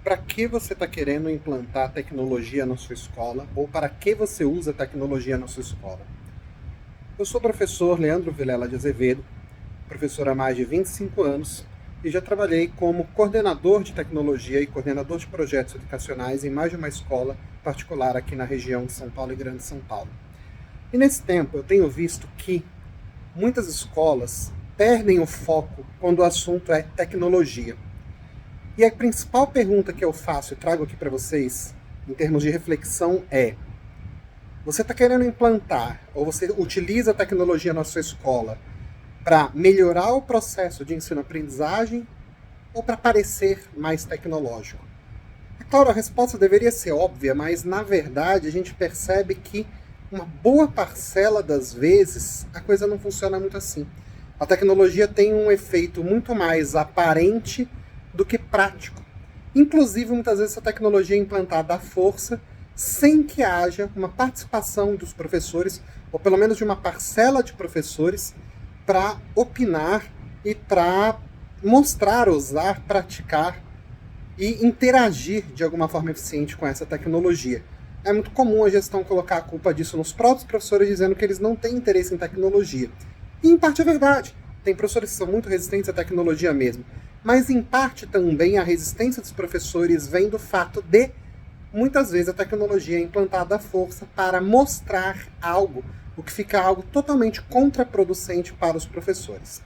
para que você está querendo implantar tecnologia na sua escola ou para que você usa tecnologia na sua escola. Eu sou o professor Leandro Vilela de Azevedo, professor há mais de 25 anos e já trabalhei como coordenador de tecnologia e coordenador de projetos educacionais em mais de uma escola particular aqui na região de São Paulo e Grande São Paulo. E nesse tempo eu tenho visto que muitas escolas perdem o foco quando o assunto é tecnologia. E a principal pergunta que eu faço e trago aqui para vocês, em termos de reflexão, é: você está querendo implantar ou você utiliza a tecnologia na sua escola para melhorar o processo de ensino-aprendizagem ou para parecer mais tecnológico? É claro, a resposta deveria ser óbvia, mas na verdade a gente percebe que uma boa parcela das vezes a coisa não funciona muito assim. A tecnologia tem um efeito muito mais aparente do que prático. Inclusive, muitas vezes essa tecnologia é implantada à força, sem que haja uma participação dos professores, ou pelo menos de uma parcela de professores, para opinar e para mostrar, usar, praticar e interagir de alguma forma eficiente com essa tecnologia. É muito comum a gestão colocar a culpa disso nos próprios professores, dizendo que eles não têm interesse em tecnologia. E em parte é verdade. Tem professores que são muito resistentes à tecnologia mesmo. Mas em parte também a resistência dos professores vem do fato de, muitas vezes, a tecnologia é implantada à força para mostrar algo, o que fica algo totalmente contraproducente para os professores.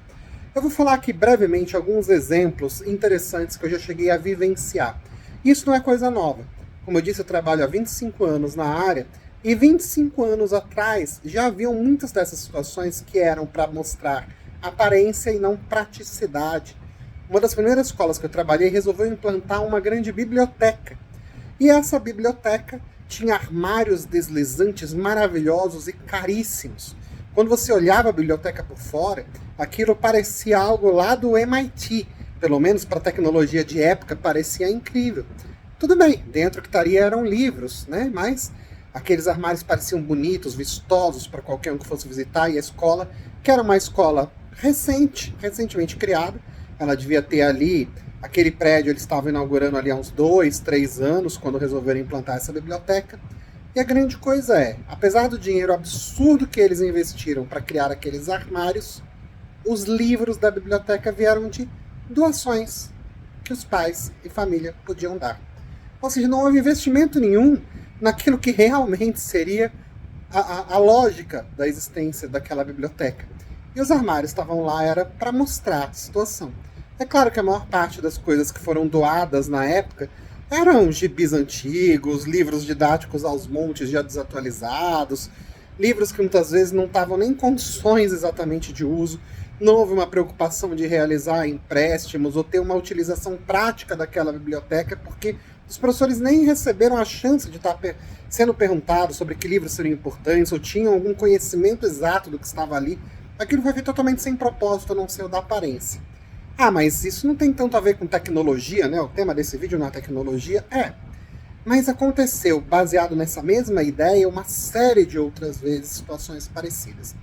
Eu vou falar aqui brevemente alguns exemplos interessantes que eu já cheguei a vivenciar. Isso não é coisa nova. Como eu disse, eu trabalho há 25 anos na área, e 25 anos atrás já haviam muitas dessas situações que eram para mostrar aparência e não praticidade. Uma das primeiras escolas que eu trabalhei resolveu implantar uma grande biblioteca. E essa biblioteca tinha armários deslizantes maravilhosos e caríssimos. Quando você olhava a biblioteca por fora, aquilo parecia algo lá do MIT. Pelo menos para a tecnologia de época parecia incrível. Tudo bem, dentro que estaria eram livros, né? Mas aqueles armários pareciam bonitos, vistosos para qualquer um que fosse visitar. E a escola, que era uma escola recentemente criada, ela devia ter ali, aquele prédio eles estavam inaugurando ali há uns 2, 3 anos, quando resolveram implantar essa biblioteca. E a grande coisa é, apesar do dinheiro absurdo que eles investiram para criar aqueles armários, os livros da biblioteca vieram de doações que os pais e família podiam dar. Ou seja, não houve investimento nenhum naquilo que realmente seria a lógica da existência daquela biblioteca. E os armários estavam lá era para mostrar a situação. É claro que a maior parte das coisas que foram doadas na época eram gibis antigos, livros didáticos aos montes já desatualizados, livros que muitas vezes não estavam nem em condições exatamente de uso. Não houve uma preocupação de realizar empréstimos ou ter uma utilização prática daquela biblioteca, porque os professores nem receberam a chance de estar sendo perguntados sobre que livros seriam importantes ou tinham algum conhecimento exato do que estava ali. Aquilo foi feito totalmente sem propósito, a não ser o da aparência. Ah, mas isso não tem tanto a ver com tecnologia, né? O tema desse vídeo não é tecnologia. É. Mas aconteceu, baseado nessa mesma ideia, uma série de outras vezes situações parecidas.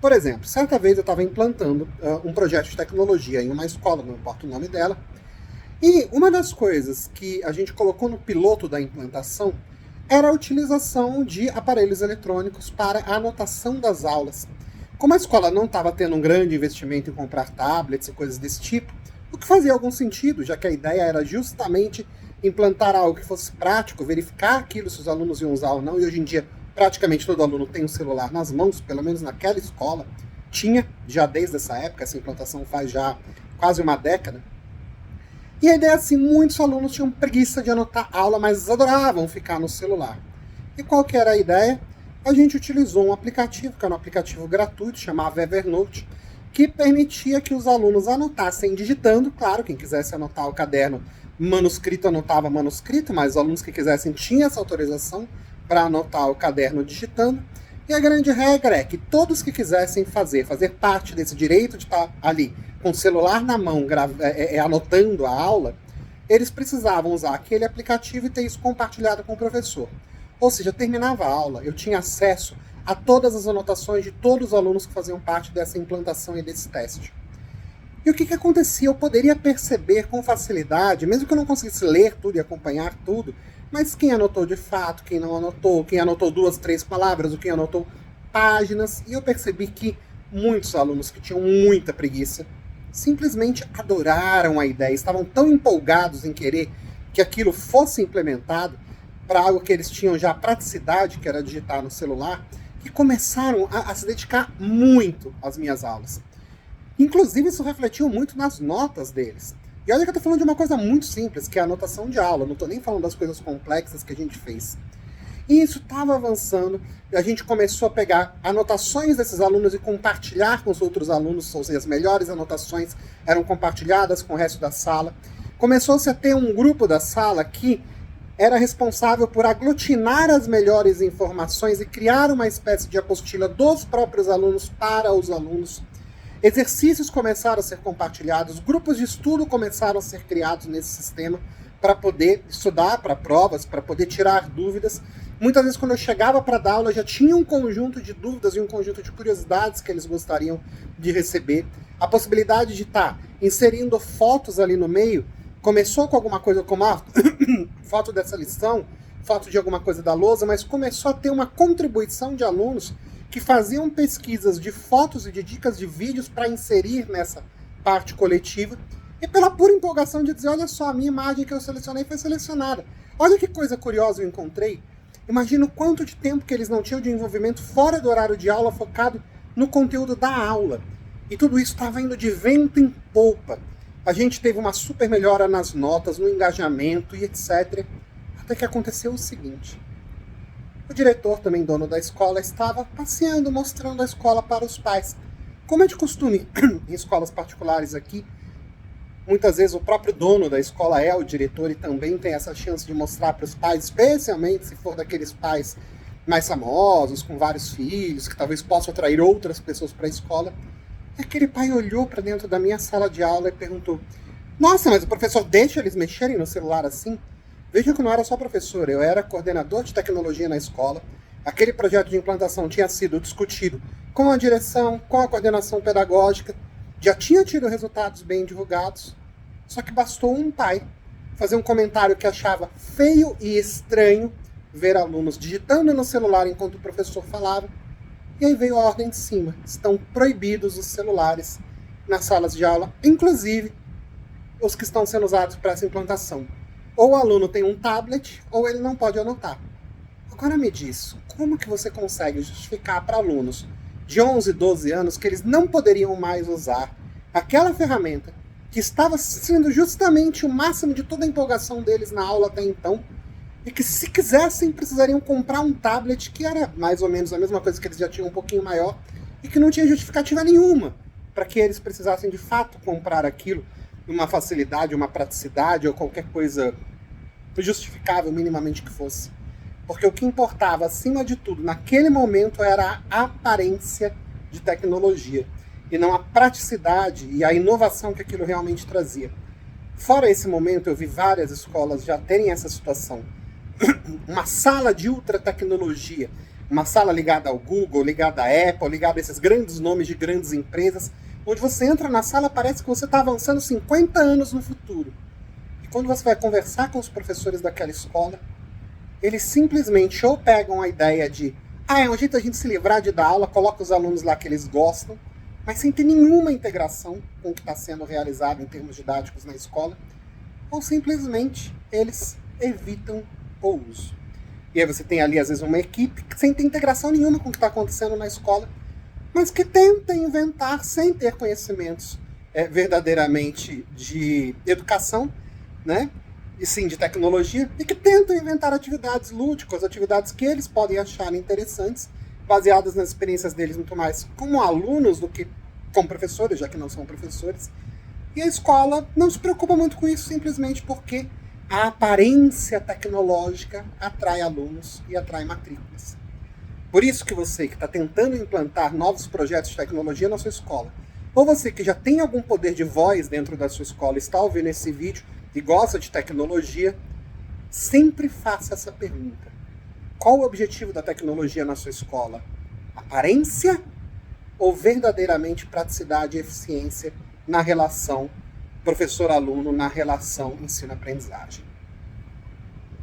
Por exemplo, certa vez eu estava implantando um projeto de tecnologia em uma escola, não importa o nome dela, e uma das coisas que a gente colocou no piloto da implantação era a utilização de aparelhos eletrônicos para a anotação das aulas. Como a escola não estava tendo um grande investimento em comprar tablets e coisas desse tipo, o que fazia algum sentido, já que a ideia era justamente implantar algo que fosse prático, verificar aquilo se os alunos iam usar ou não, e hoje em dia praticamente todo aluno tem um celular nas mãos, pelo menos naquela escola, tinha já desde essa época, essa implantação faz já quase uma década. E a ideia é assim, muitos alunos tinham preguiça de anotar aula, mas adoravam ficar no celular. E qual que era a ideia? A gente utilizou um aplicativo, que era um aplicativo gratuito, chamava Evernote, que permitia que os alunos anotassem digitando. Claro, quem quisesse anotar o caderno manuscrito, anotava manuscrito, mas os alunos que quisessem tinham essa autorização para anotar o caderno digitando. E a grande regra é que todos que quisessem fazer parte desse direito de estar ali com o celular na mão, anotando a aula, eles precisavam usar aquele aplicativo e ter isso compartilhado com o professor. Ou seja, terminava a aula, eu tinha acesso a todas as anotações de todos os alunos que faziam parte dessa implantação e desse teste. E o que acontecia? Eu poderia perceber com facilidade, mesmo que eu não conseguisse ler tudo e acompanhar tudo, mas quem anotou de fato, quem não anotou, quem anotou 2, 3 palavras, ou quem anotou páginas, e eu percebi que muitos alunos que tinham muita preguiça simplesmente adoraram a ideia, estavam tão empolgados em querer que aquilo fosse implementado para algo que eles tinham já praticidade, que era digitar no celular, que começaram a se dedicar muito às minhas aulas. Inclusive, isso refletiu muito nas notas deles. E olha que eu estou falando de uma coisa muito simples, que é a anotação de aula. Não estou nem falando das coisas complexas que a gente fez. E isso estava avançando, e a gente começou a pegar anotações desses alunos e compartilhar com os outros alunos, ou seja, as melhores anotações eram compartilhadas com o resto da sala. Começou-se a ter um grupo da sala que era responsável por aglutinar as melhores informações e criar uma espécie de apostila dos próprios alunos para os alunos. Exercícios começaram a ser compartilhados, grupos de estudo começaram a ser criados nesse sistema para poder estudar para provas, para poder tirar dúvidas. Muitas vezes, quando eu chegava para dar aula, já tinha um conjunto de dúvidas e um conjunto de curiosidades que eles gostariam de receber. A possibilidade de estar inserindo fotos ali no meio começou com alguma coisa como a foto dessa lição, foto de alguma coisa da lousa, mas começou a ter uma contribuição de alunos que faziam pesquisas de fotos e de dicas de vídeos para inserir nessa parte coletiva, e pela pura empolgação de dizer, olha só, a minha imagem que eu selecionei foi selecionada. Olha que coisa curiosa eu encontrei. Imagina o quanto de tempo que eles não tinham de envolvimento fora do horário de aula, focado no conteúdo da aula. E tudo isso estava indo de vento em polpa. A gente teve uma super melhora nas notas, no engajamento e etc. Até que aconteceu o seguinte. O diretor, também dono da escola, estava passeando, mostrando a escola para os pais. Como é de costume em escolas particulares aqui, muitas vezes o próprio dono da escola é o diretor e também tem essa chance de mostrar para os pais, especialmente se for daqueles pais mais famosos, com vários filhos, que talvez possam atrair outras pessoas para a escola. E aquele pai olhou para dentro da minha sala de aula e perguntou, nossa, mas o professor deixa eles mexerem no celular assim? Veja que eu não era só professor, eu era coordenador de tecnologia na escola. Aquele projeto de implantação tinha sido discutido com a direção, com a coordenação pedagógica, já tinha tido resultados bem divulgados, só que bastou um pai fazer um comentário que achava feio e estranho ver alunos digitando no celular enquanto o professor falava, e aí veio a ordem de cima. Estão proibidos os celulares nas salas de aula, inclusive os que estão sendo usados para essa implantação. Ou o aluno tem um tablet, ou ele não pode anotar. Agora me diz, como que você consegue justificar para alunos de 11, 12 anos que eles não poderiam mais usar aquela ferramenta que estava sendo justamente o máximo de toda a empolgação deles na aula até então, e que se quisessem precisariam comprar um tablet que era mais ou menos a mesma coisa que eles já tinham um pouquinho maior, e que não tinha justificativa nenhuma para que eles precisassem de fato comprar aquilo, uma facilidade, uma praticidade ou qualquer coisa justificável minimamente que fosse. Porque o que importava, acima de tudo, naquele momento era a aparência de tecnologia e não a praticidade e a inovação que aquilo realmente trazia. Fora esse momento, eu vi várias escolas já terem essa situação. Uma sala de ultra tecnologia, uma sala ligada ao Google, ligada à Apple, ligada a esses grandes nomes de grandes empresas, onde você entra na sala, parece que você está avançando 50 anos no futuro. E quando você vai conversar com os professores daquela escola, eles simplesmente ou pegam a ideia de é um jeito a gente se livrar de dar aula, coloca os alunos lá que eles gostam, mas sem ter nenhuma integração com o que está sendo realizado em termos didáticos na escola, ou simplesmente eles evitam o uso. E aí você tem ali, às vezes, uma equipe sem ter integração nenhuma com o que está acontecendo na escola, mas que tenta inventar sem ter conhecimentos verdadeiramente de educação, né? E sim de tecnologia, e que tentam inventar atividades lúdicas, atividades que eles podem achar interessantes, baseadas nas experiências deles muito mais como alunos do que como professores, já que não são professores. E a escola não se preocupa muito com isso, simplesmente porque a aparência tecnológica atrai alunos e atrai matrículas. Por isso que você que está tentando implantar novos projetos de tecnologia na sua escola, ou você que já tem algum poder de voz dentro da sua escola, está ouvindo esse vídeo e gosta de tecnologia, sempre faça essa pergunta. Qual o objetivo da tecnologia na sua escola? Aparência ou verdadeiramente praticidade e eficiência na relação professor-aluno, na relação ensino-aprendizagem.